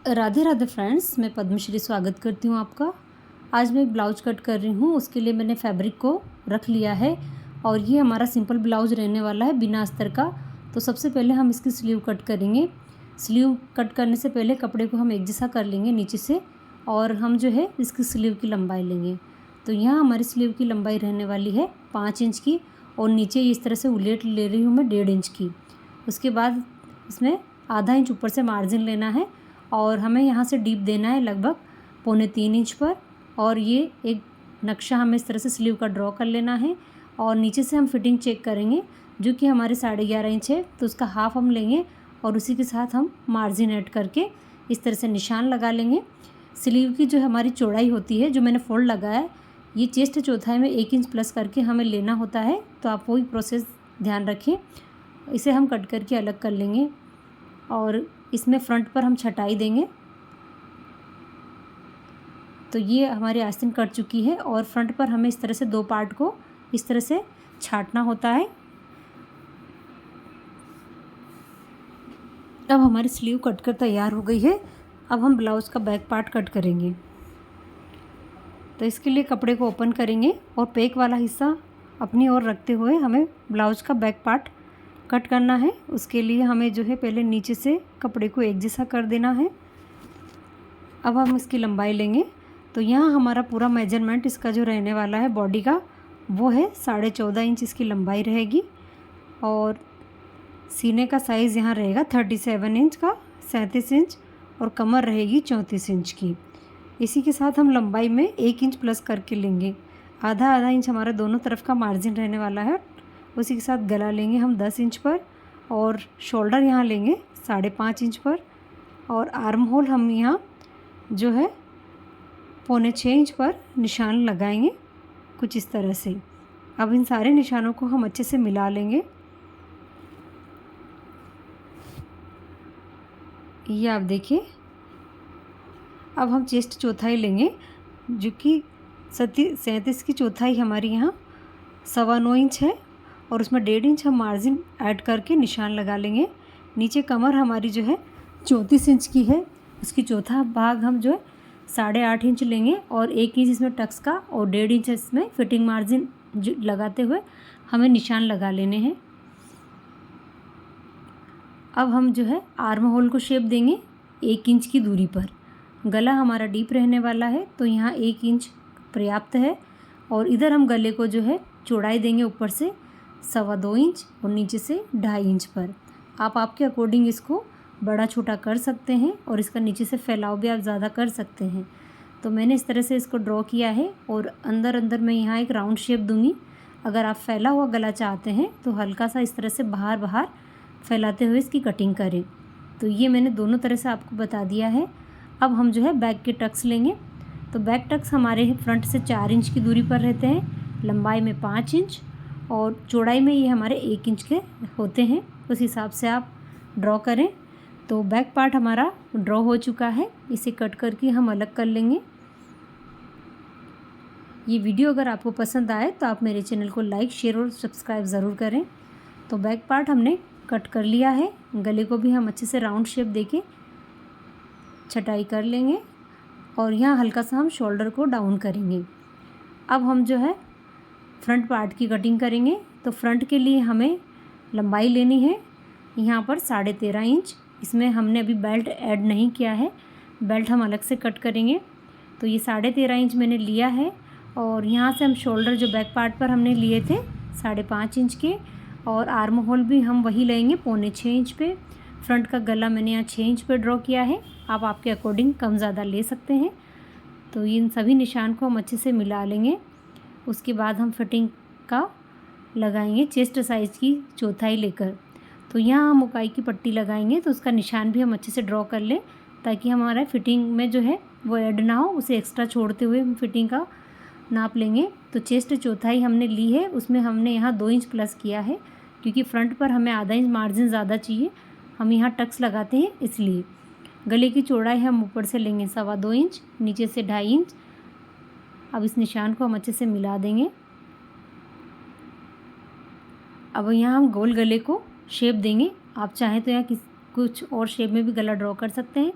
Radhe Radhe friends, मैं पद्मश्री स्वागत करती हूँ आपका। आज मैं एक ब्लाउज कट कर रही हूँ। उसके लिए मैंने फैब्रिक को रख लिया है और ये हमारा सिंपल ब्लाउज रहने वाला है बिना अस्तर का। तो सबसे पहले हम इसकी स्लीव कट करेंगे। स्लीव कट करने से पहले कपड़े को हम एक जैसा कर लेंगे नीचे से, और हम जो है इसकी स्लीव की लंबाई लेंगे। तो यहाँ हमारी स्लीव की लंबाई रहने वाली है 5 इंच की, और नीचे इस तरह से उलेट ले रही हूँ मैं 1.5 इंच की। उसके बाद इसमें आधा इंच ऊपर से मार्जिन लेना है और हमें यहाँ से डीप देना है लगभग 2.25 इंच पर। और ये एक नक्शा हमें इस तरह से स्लीव का ड्रॉ कर लेना है, और नीचे से हम फिटिंग चेक करेंगे जो कि हमारे 11.5 इंच है, तो उसका हाफ हम लेंगे और उसी के साथ हम मार्जिन ऐड करके इस तरह से निशान लगा लेंगे। स्लीव की जो हमारी चौड़ाई होती है, जो मैंने फोल्ड लगाया है, ये चेस्ट चौथाई में 1 इंच प्लस करके हमें लेना होता है। तो आप वही प्रोसेस ध्यान रखें। इसे हम कट करके अलग कर लेंगे और इसमें फ्रंट पर हम छटाई देंगे। तो ये हमारी आस्तीन कट चुकी है और फ्रंट पर हमें इस तरह से 2 पार्ट को इस तरह से छाटना होता है। अब हमारी स्लीव कट कर तैयार हो गई है। अब हम ब्लाउज़ का बैक पार्ट कट करेंगे। तो इसके लिए कपड़े को ओपन करेंगे और पैक वाला हिस्सा अपनी ओर रखते हुए हमें ब्लाउज़ का बैक पार्ट कट करना है। उसके लिए हमें जो है पहले नीचे से कपड़े को एक जैसा कर देना है। अब हम इसकी लंबाई लेंगे। तो यहाँ हमारा पूरा मेजरमेंट इसका जो रहने वाला है बॉडी का, वो है 14.5 इंच इसकी लंबाई रहेगी, और सीने का साइज़ यहाँ रहेगा 37 इंच का 37 इंच, और कमर रहेगी 34 इंच की। इसी के साथ हम लंबाई में 1 इंच प्लस करके लेंगे। आधा आधा इंच हमारा दोनों तरफ का मार्जिन रहने वाला है। उसी के साथ गला लेंगे हम 10 इंच पर, और शोल्डर यहाँ लेंगे 5.5 इंच पर, और आर्म होल हम यहाँ जो है 5.25 इंच पर निशान लगाएंगे कुछ इस तरह से। अब इन सारे निशानों को हम अच्छे से मिला लेंगे। ये आप देखिए। अब हम चेस्ट चौथाई लेंगे, जो कि 37 की चौथाई हमारी यहाँ 9.25 इंच है, और उसमें 1.5 इंच हम मार्जिन ऐड करके निशान लगा लेंगे। नीचे कमर हमारी जो है 34 इंच की है, उसकी चौथा भाग हम जो है 8.5 इंच लेंगे, और 1 इंच इसमें टक्स का और 1.5 इंच इसमें फिटिंग मार्जिन लगाते हुए हमें निशान लगा लेने हैं। अब हम जो है आर्म होल को शेप देंगे 1 इंच की दूरी पर। गला हमारा डीप रहने वाला है, तो यहाँ 1 इंच पर्याप्त है, और इधर हम गले को जो है चौड़ाई देंगे ऊपर से 2.25 इंच और नीचे से 2.5 इंच पर। आप आपके अकॉर्डिंग इसको बड़ा छोटा कर सकते हैं, और इसका नीचे से फैलाव भी आप ज़्यादा कर सकते हैं। तो मैंने इस तरह से इसको ड्रॉ किया है, और अंदर अंदर मैं यहाँ एक राउंड शेप दूँगी। अगर आप फैला हुआ गला चाहते हैं तो हल्का सा इस तरह से बाहर बाहर फैलाते हुए इसकी कटिंग करें। तो ये मैंने दोनों तरह से आपको बता दिया है। अब हम जो है बैक के टक्स लेंगे। तो बैक टक्स हमारे फ्रंट से 4 इंच की दूरी पर रहते हैं, लंबाई में 5 इंच और चौड़ाई में ये हमारे 1 इंच के होते हैं। उस हिसाब से आप ड्रॉ करें। तो बैक पार्ट हमारा ड्रॉ हो चुका है, इसे कट करके हम अलग कर लेंगे। ये वीडियो अगर आपको पसंद आए तो आप मेरे चैनल को लाइक, शेयर और सब्सक्राइब ज़रूर करें। तो बैक पार्ट हमने कट कर लिया है। गले को भी हम अच्छे से राउंड शेप देके छटाई कर लेंगे, और यहाँ हल्का सा हम शोल्डर को डाउन करेंगे। अब हम जो है फ्रंट पार्ट की कटिंग करेंगे। तो फ्रंट के लिए हमें लंबाई लेनी है यहाँ पर 13.5 इंच। इसमें हमने अभी बेल्ट ऐड नहीं किया है, बेल्ट हम अलग से कट करेंगे। तो ये 13.5 इंच मैंने लिया है, और यहाँ से हम शोल्डर जो बैक पार्ट पर हमने लिए थे 5.5 इंच के, और आर्म होल भी हम वही लेंगे 5.25 इंच पे। फ्रंट का गला मैंने यहाँ 6 इंच पे ड्रॉ किया है, आप आपके अकॉर्डिंग कम ज़्यादा ले सकते हैं। तो इन सभी निशान को हम अच्छे से मिला लेंगे। उसके बाद हम फिटिंग का लगाएंगे चेस्ट साइज़ की चौथाई लेकर। तो यहाँ हम मुकाई की पट्टी लगाएंगे, तो उसका निशान भी हम अच्छे से ड्रॉ कर लें, ताकि हमारा फिटिंग में जो है वो ऐड ना हो, उसे एक्स्ट्रा छोड़ते हुए हम फिटिंग का नाप लेंगे। तो चेस्ट चौथाई हमने ली है, उसमें हमने यहाँ 2 इंच प्लस किया है, क्योंकि फ्रंट पर हमें आधा इंच मार्जिन ज़्यादा चाहिए, हम यहाँ टक्स लगाते हैं इसलिए। गले की चौड़ाई हम ऊपर से लेंगे 2.25 इंच, नीचे से 2.5 इंच। अब इस निशान को हम अच्छे से मिला देंगे। अब यहाँ हम गोल गले को शेप देंगे। आप चाहें तो यहाँ कुछ और शेप में भी गला ड्रॉ कर सकते हैं।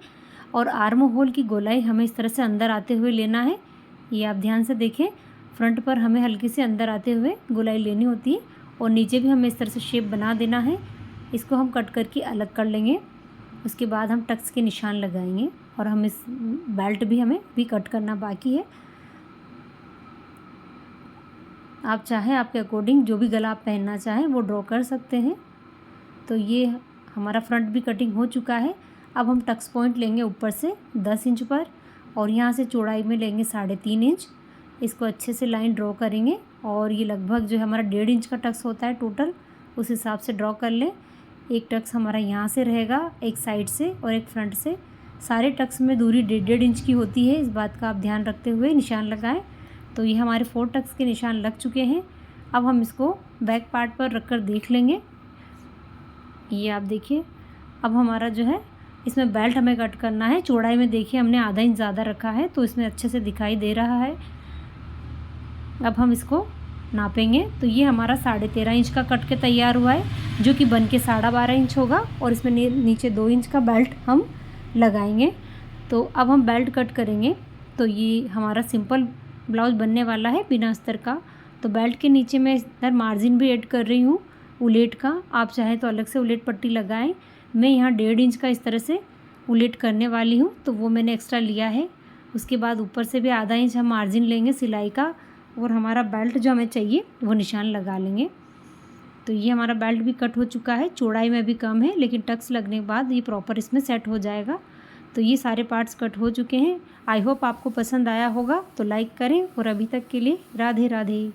और आर्म होल की गोलाई हमें इस तरह से अंदर आते हुए लेना है। ये आप ध्यान से देखें, फ्रंट पर हमें हल्की से अंदर आते हुए गोलाई लेनी होती है और नीचे भी हमें इस तरह से शेप बना देना है। इसको हम कट करके अलग कर लेंगे। उसके बाद हम टक्स के निशान लगाएंगे और हम इस बेल्ट भी हमें भी कट करना बाकी है। आप चाहें आपके अकॉर्डिंग जो भी गला आप पहनना चाहें वो ड्रॉ कर सकते हैं। तो ये हमारा फ्रंट भी कटिंग हो चुका है। अब हम टक्स पॉइंट लेंगे ऊपर से 10 इंच पर और यहाँ से चौड़ाई में लेंगे 3.5 इंच। इसको अच्छे से लाइन ड्रॉ करेंगे और ये लगभग जो हमारा 1.5 इंच का टक्स होता है टोटल, उस हिसाब से ड्रॉ कर लें। एक टक्स हमारा यहाँ से रहेगा, एक साइड से और एक फ्रंट से। सारे टक्स में दूरी 1.5 इंच की होती है, इस बात का आप ध्यान रखते हुए निशान लगाएं। तो ये हमारे 4 टक्स के निशान लग चुके हैं। अब हम इसको बैक पार्ट पर रख कर देख लेंगे। ये आप देखिए, अब हमारा जो है इसमें बेल्ट हमें कट करना है। चौड़ाई में देखिए हमने आधा इंच ज़्यादा रखा है तो इसमें अच्छे से दिखाई दे रहा है। अब हम इसको नापेंगे तो ये हमारा 13.5 इंच का कट के तैयार हुआ है, जो कि बन के 12.5 इंच होगा और इसमें नीचे 2 इंच का बेल्ट हम लगाएंगे। तो अब हम बेल्ट कट करेंगे। तो ये हमारा सिंपल ब्लाउज बनने वाला है बिना अस्तर का। तो बेल्ट के नीचे मैं इधर मार्जिन भी ऐड कर रही हूँ उलेट का। आप चाहें तो अलग से उलेट पट्टी लगाएं। मैं यहाँ 1.5 इंच का इस तरह से उलेट करने वाली हूँ, तो वो मैंने एक्स्ट्रा लिया है। उसके बाद ऊपर से भी आधा इंच हम मार्जिन लेंगे सिलाई का और हमारा बेल्ट जो हमें चाहिए वो निशान लगा लेंगे। तो ये हमारा बेल्ट भी कट हो चुका है। चौड़ाई में भी कम है लेकिन टक्स लगने के बाद ये प्रॉपर इसमें सेट हो जाएगा। तो ये सारे पार्ट्स कट हो चुके हैं। आई होप आपको पसंद आया होगा, तो लाइक करें और अभी तक के लिए राधे राधे।